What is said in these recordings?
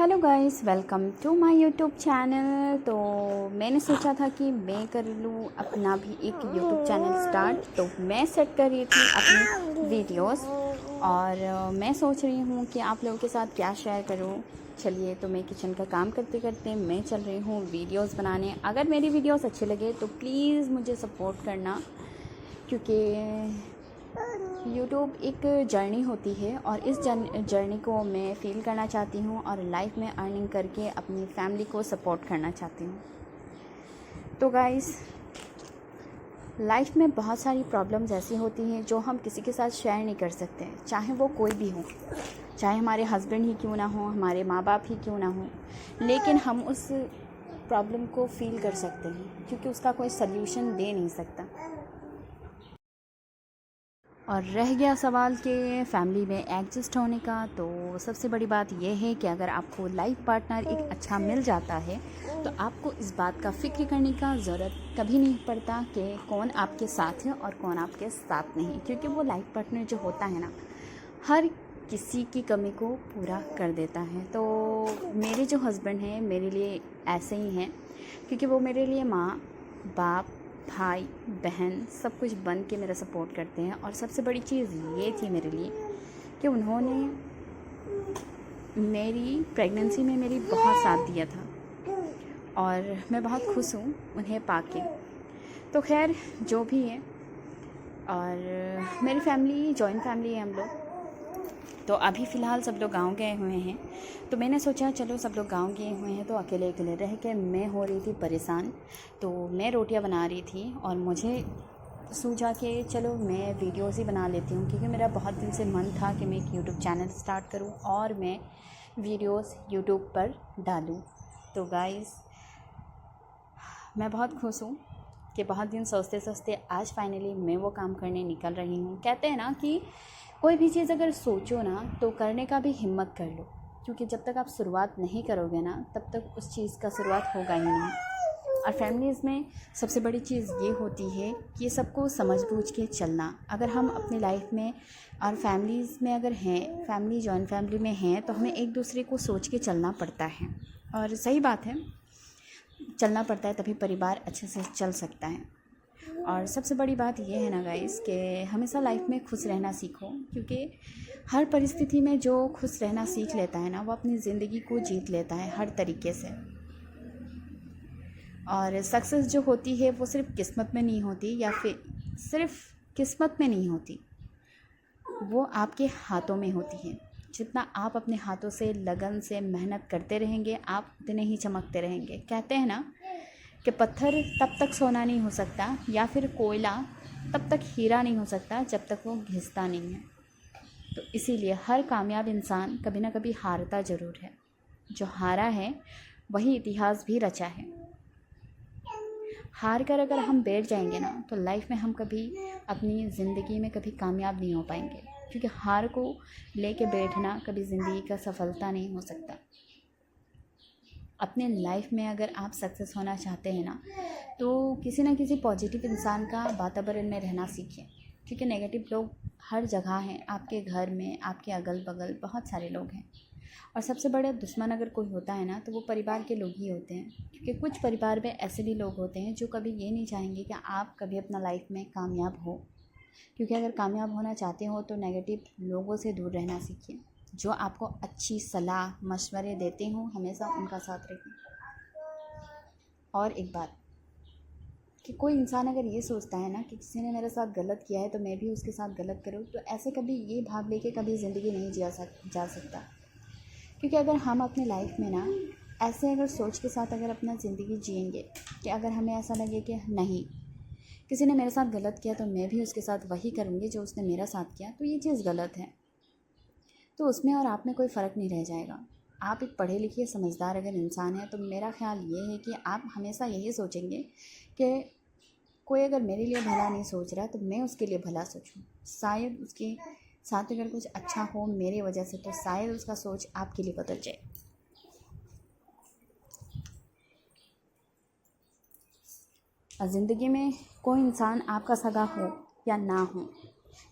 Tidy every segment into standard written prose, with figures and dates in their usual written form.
Hello guys, welcome to my YouTube channel. तो मैंने सोचा था कि मैं कर लूँ अपना भी एक यूट्यूब चैनल स्टार्ट। तो मैं सेट कर रही थी अपनी वीडियोस और मैं सोच रही हूँ कि आप लोगों के साथ क्या शेयर करूँ। चलिए, तो मैं किचन का काम करते करते मैं चल रही हूँ वीडियोस बनाने। अगर मेरी वीडियोस अच्छे लगे तो प्लीज़ मुझे सपोर्ट करना, क्योंकि यूट्यूब एक जर्नी होती है और इस जर्नी को मैं फ़ील करना चाहती हूँ और लाइफ में अर्निंग करके अपनी फैमिली को सपोर्ट करना चाहती हूँ। तो गाइस, लाइफ में बहुत सारी प्रॉब्लम्स ऐसी होती हैं जो हम किसी के साथ शेयर नहीं कर सकते, चाहे वो कोई भी हो, चाहे हमारे हस्बैंड ही क्यों ना हो, हमारे माँ बाप ही क्यों ना हो, लेकिन हम उस प्रॉब्लम को फ़ील कर सकते हैं क्योंकि उसका कोई सल्यूशन दे नहीं सकता। और रह गया सवाल कि फैमिली में एडजस्ट होने का, तो सबसे बड़ी बात यह है कि अगर आपको लाइफ पार्टनर एक अच्छा मिल जाता है तो आपको इस बात का फ़िक्र करने का ज़रूरत कभी नहीं पड़ता कि कौन आपके साथ है और कौन आपके साथ नहीं, क्योंकि वो लाइफ पार्टनर जो होता है ना, हर किसी की कमी को पूरा कर देता है। तो मेरे जो हस्बैंड हैं मेरे लिए ऐसे ही हैं, क्योंकि वो मेरे लिए माँ बाप भाई बहन सब कुछ बन के मेरा सपोर्ट करते हैं। और सबसे बड़ी चीज़ ये थी मेरे लिए कि उन्होंने मेरी प्रेगनेंसी में मेरी बहुत साथ दिया था और मैं बहुत खुश हूँ उन्हें पाके। तो खैर जो भी है, और मेरी फैमिली जॉइंट फैमिली है हम लोग। तो अभी फ़िलहाल सब लोग गांव गए हुए हैं, तो मैंने सोचा चलो सब लोग गांव गए हुए हैं तो अकेले अकेले रह के मैं हो रही थी परेशान। तो मैं रोटियां बना रही थी और मुझे सूझा कि चलो मैं वीडियोस ही बना लेती हूँ, क्योंकि मेरा बहुत दिन से मन था कि मैं एक यूट्यूब चैनल स्टार्ट करूँ और मैं वीडियोस यूट्यूब पर डालूँ। तो गाइस, मैं बहुत खुश हूँ कि बहुत दिन सोचते सोचते आज फाइनली मैं वो काम करने निकल रही हूँ। कहते हैं ना कि कोई भी चीज़ अगर सोचो ना तो करने का भी हिम्मत कर लो, क्योंकि जब तक आप शुरुआत नहीं करोगे ना तब तक उस चीज़ का शुरुआत होगा ही नहीं। और फैमिलीज़ में सबसे बड़ी चीज़ ये होती है कि सबको समझ बूझ के चलना। अगर हम अपनी लाइफ में और फैमिलीज़ में अगर हैं, फैमिली जॉइंट फैमिली में हैं, तो हमें एक दूसरे को सोच के चलना पड़ता है। और सही बात है, चलना पड़ता है तभी परिवार अच्छे से चल सकता है। और सबसे बड़ी बात ये है ना गाइस कि हमेशा लाइफ में खुश रहना सीखो, क्योंकि हर परिस्थिति में जो खुश रहना सीख लेता है ना वो अपनी ज़िंदगी को जीत लेता है हर तरीके से। और सक्सेस जो होती है वो सिर्फ किस्मत में नहीं होती, या फिर सिर्फ किस्मत में नहीं होती, वो आपके हाथों में होती है। जितना आप अपने हाथों से लगन से मेहनत करते रहेंगे आप उतने ही चमकते रहेंगे। कहते हैं ना कि पत्थर तब तक सोना नहीं हो सकता, या फिर कोयला तब तक हीरा नहीं हो सकता जब तक वो घिसता नहीं है। तो इसीलिए हर कामयाब इंसान कभी ना कभी हारता ज़रूर है। जो हारा है वही इतिहास भी रचा है। हार कर अगर हम बैठ जाएंगे ना तो लाइफ में हम कभी अपनी ज़िंदगी में कभी कामयाब नहीं हो पाएंगे, क्योंकि हार को लेके बैठना कभी ज़िंदगी का सफलता नहीं हो सकता। अपने लाइफ में अगर आप सक्सेस होना चाहते हैं ना तो किसी ना किसी पॉजिटिव इंसान का वातावरण में रहना सीखें, क्योंकि नेगेटिव लोग हर जगह हैं। आपके घर में, आपके अगल बगल बहुत सारे लोग हैं। और सबसे बड़ा दुश्मन अगर कोई होता है ना तो वो परिवार के लोग ही होते हैं, क्योंकि कुछ परिवार में ऐसे भी लोग होते हैं जो कभी ये नहीं चाहेंगे कि आप कभी अपना लाइफ में कामयाब हो। क्योंकि अगर कामयाब होना चाहते हो तो नेगेटिव लोगों से दूर रहना सीखिए। जो आपको अच्छी सलाह मशवरे देते हो हमेशा उनका साथ रखें। और एक बात कि कोई इंसान अगर ये सोचता है ना कि किसी ने मेरे साथ गलत किया है तो मैं भी उसके साथ गलत करूँ, तो ऐसे कभी ये भाव लेके कभी ज़िंदगी नहीं जा सकता। क्योंकि अगर हम अपनी लाइफ में ना ऐसे अगर सोच के साथ अगर अपना ज़िंदगी जिएंगे कि अगर हमें ऐसा लगे कि नहीं, किसी ने मेरे साथ गलत किया तो मैं भी उसके साथ वही करूँगी जो उसने मेरा साथ किया, तो ये चीज़ गलत है। तो उसमें और आप में कोई फ़र्क नहीं रह जाएगा। आप एक पढ़े लिखे समझदार अगर इंसान है तो मेरा ख्याल ये है कि आप हमेशा यही सोचेंगे कि कोई अगर मेरे लिए भला नहीं सोच रहा तो मैं उसके लिए भला सोचूं। शायद उसके साथ अगर कुछ अच्छा हो मेरी वजह से तो शायद उसका सोच आपके लिए बदल जाए। और ज़िंदगी में कोई इंसान आपका सगा हो या ना हो,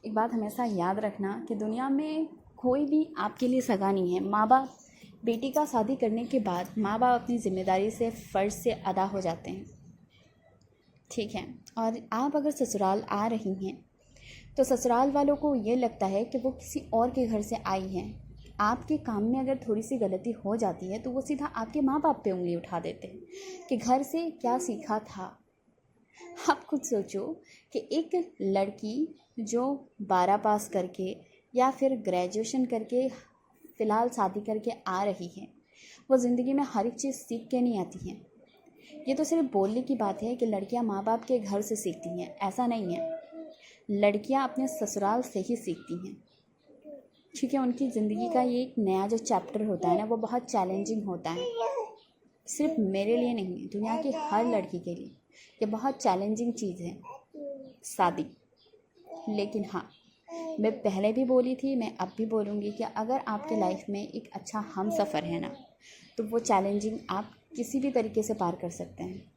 एक बात हमेशा याद रखना कि दुनिया में कोई भी आपके लिए सगा नहीं है। माँ बाप बेटी का शादी करने के बाद माँ बाप अपनी ज़िम्मेदारी से फ़र्ज से अदा हो जाते हैं, ठीक है। और आप अगर ससुराल आ रही हैं तो ससुराल वालों को ये लगता है कि वो किसी और के घर से आई हैं। आपके काम में अगर थोड़ी सी गलती हो जाती है तो वो सीधा आपके माँ बाप पे उंगली उठा देते हैं कि घर से क्या सीखा था। आप खुद सोचो कि एक लड़की जो 12 पास करके या फिर ग्रेजुएशन करके फ़िलहाल शादी करके आ रही है, वो ज़िंदगी में हर एक चीज़ सीख के नहीं आती हैं। ये तो सिर्फ बोलने की बात है कि लड़कियां माँ बाप के घर से सीखती हैं, ऐसा नहीं है। लड़कियां अपने ससुराल से ही सीखती हैं, ठीक है। उनकी ज़िंदगी का ये एक नया जो चैप्टर होता है ना, वो बहुत चैलेंजिंग होता है। सिर्फ मेरे लिए नहीं, दुनिया की हर लड़की के लिए ये बहुत चैलेंजिंग चीज़ है शादी। लेकिन हाँ, मैं पहले भी बोली थी, मैं अब भी बोलूँगी कि अगर आपके लाइफ में एक अच्छा हम सफ़र है ना, तो वो चैलेंजिंग आप किसी भी तरीके से पार कर सकते हैं।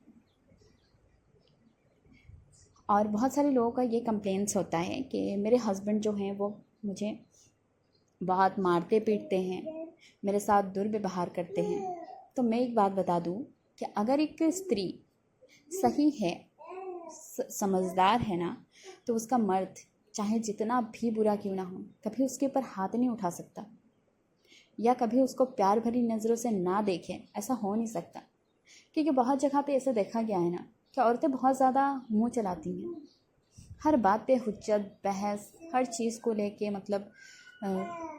और बहुत सारे लोगों का ये कंप्लेंट्स होता है कि मेरे हस्बैंड जो हैं वो मुझे बहुत मारते पीटते हैं, मेरे साथ दुर्व्यवहार करते हैं। तो मैं एक बात बता दूं कि अगर एक स्त्री सही है, समझदार है ना, तो उसका मर्द चाहे जितना भी बुरा क्यों ना हो, कभी उसके ऊपर हाथ नहीं उठा सकता या कभी उसको प्यार भरी नज़रों से ना देखे, ऐसा हो नहीं सकता। क्योंकि बहुत जगह पे ऐसा देखा गया है ना कि औरतें बहुत ज़्यादा मुंह चलाती हैं, हर बात पे हुज्जत बहस, हर चीज़ को लेके मतलब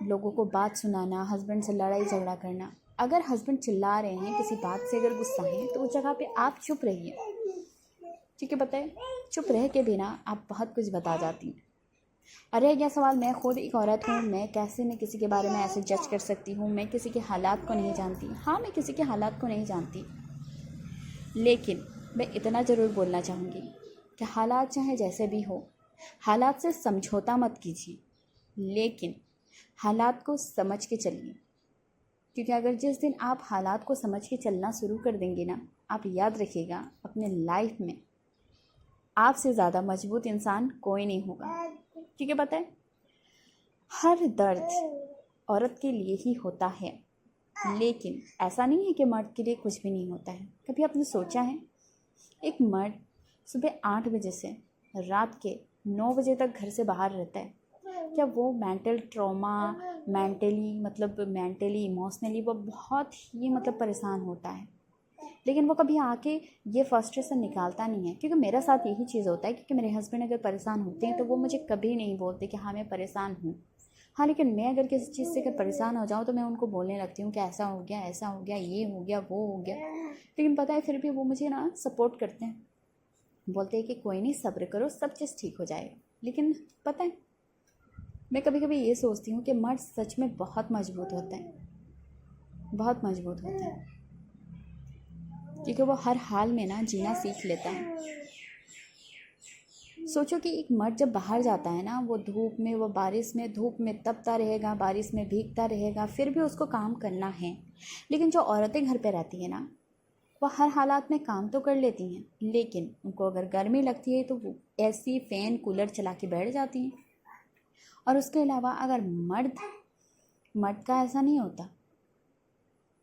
लोगों को बात सुनाना, हस्बैंड से लड़ाई झगड़ा करना। अगर हस्बैंड चिल्ला रहे हैं किसी बात से, अगर गुस्सा है, तो उस जगह पे आप चुप रहिए, क्योंकि पता है चुप रह के बिना आप बहुत कुछ बता जाती हैं। अरे यह सवाल, मैं खुद एक औरत हूँ, मैं किसी के बारे में ऐसे जज कर सकती हूँ? मैं किसी के हालात को नहीं जानती। हाँ, मैं किसी के हालात को नहीं जानती, लेकिन मैं इतना ज़रूर बोलना चाहूँगी कि हालात चाहे जैसे भी हो, हालात से समझौता मत कीजिए, लेकिन हालात को समझ के चलिए। क्योंकि अगर जिस दिन आप हालात को समझ के चलना शुरू कर देंगे ना, आप याद रखिएगा अपने लाइफ में आपसे ज़्यादा मजबूत इंसान कोई नहीं होगा। क्योंकि पता है हर दर्द औरत के लिए ही होता है, लेकिन ऐसा नहीं है कि मर्द के लिए कुछ भी नहीं होता है। कभी आपने सोचा है एक मर्द सुबह 8 बजे से रात के 9 बजे तक घर से बाहर रहता है, क्या वो मेंटल ट्रॉमा, मेंटली इमोशनली वो बहुत ही परेशान होता है, लेकिन वो कभी आके ये फ्रस्ट्रेशन निकालता नहीं है। क्योंकि मेरे साथ यही चीज़ होता है, क्योंकि मेरे हस्बैंड अगर परेशान होते हैं तो वो मुझे कभी नहीं बोलते कि हाँ मैं परेशान हूँ। हाँ, लेकिन मैं अगर किसी चीज़ से अगर परेशान हो जाऊँ तो मैं उनको बोलने लगती हूँ कि ऐसा हो गया, ऐसा हो गया, ये हो गया, वो हो गया। लेकिन पता है फिर भी वो मुझे ना सपोर्ट करते हैं, बोलते हैं कि कोई नहीं, सब्र करो, सब चीज़ ठीक हो जाएगा। लेकिन पता है मैं कभी कभी ये सोचती हूँ कि मर्द सच में बहुत मजबूत होते हैं, बहुत मजबूत होते हैं, क्योंकि वो हर हाल में ना जीना सीख लेता है। सोचो कि एक मर्द जब बाहर जाता है ना, वो धूप में, वो बारिश में, धूप में तपता रहेगा, बारिश में भीगता रहेगा, फिर भी उसको काम करना है। लेकिन जो औरतें घर पे रहती है ना, वो हर हालात में काम तो कर लेती हैं, लेकिन उनको अगर गर्मी लगती है तो वो एसी फैन कूलर चला के बैठ जाती हैं। और उसके अलावा अगर मर्द का ऐसा नहीं होता।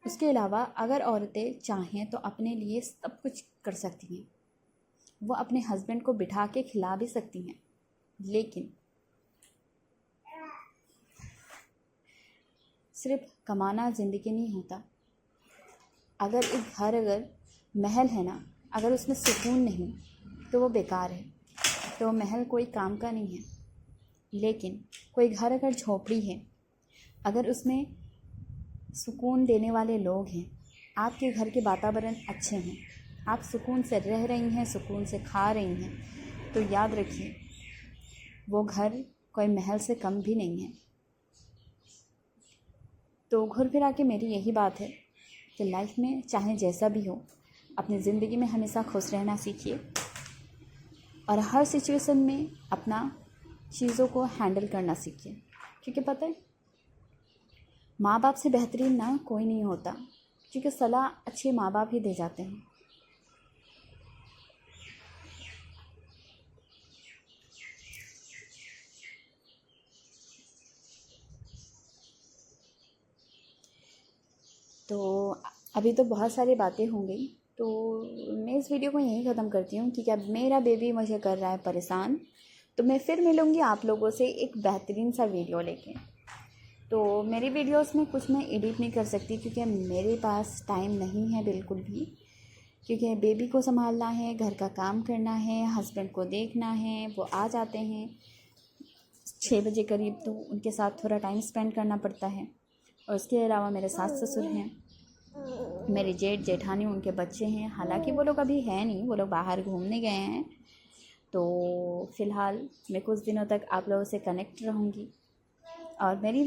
उसके अलावा अगर औरतें चाहें तो अपने लिए सब कुछ कर सकती हैं, वो अपने हस्बैंड को बिठा के खिला भी सकती हैं, लेकिन सिर्फ कमाना ज़िंदगी नहीं होता। अगर एक घर, अगर महल है ना, अगर उसमें सुकून नहीं तो वो बेकार है, तो वो महल कोई काम का नहीं है। लेकिन कोई घर अगर झोपड़ी है, अगर उसमें सुकून देने वाले लोग हैं, आपके घर के वातावरण अच्छे हैं, आप सुकून से रह रही हैं, सुकून से खा रही हैं, तो याद रखिए वो घर कोई महल से कम भी नहीं है। तो घुर फिरा के मेरी यही बात है कि लाइफ में चाहे जैसा भी हो, अपनी ज़िंदगी में हमेशा खुश रहना सीखिए और हर सिचुएशन में अपना चीज़ों को हैंडल करना सीखिए। क्योंकि पता है माँ बाप से बेहतरीन ना कोई नहीं होता, क्योंकि सलाह अच्छे माँ बाप ही दे जाते हैं। तो अभी तो बहुत सारी बातें हो गई, तो मैं इस वीडियो को यहीं ख़त्म करती हूँ क्योंकि अब मेरा बेबी मुझे कर रहा है परेशान। तो मैं फिर मिलूँगी आप लोगों से एक बेहतरीन सा वीडियो लेके। तो मेरी वीडियोस में कुछ मैं एडिट नहीं कर सकती क्योंकि मेरे पास टाइम नहीं है बिल्कुल भी, क्योंकि बेबी को संभालना है, घर का काम करना है, हस्बैंड को देखना है, वो आ जाते हैं 6 बजे करीब, तो उनके साथ थोड़ा टाइम स्पेंड करना पड़ता है। और उसके अलावा मेरे सास ससुर हैं, मेरे जेठ जेठानी, उनके बच्चे हैं। हालांकि वो लोग अभी हैं नहीं, वो लोग बाहर घूमने गए हैं। तो फ़िलहाल मैं कुछ दिनों तक आप लोगों से कनेक्ट रहूँगी और मेरी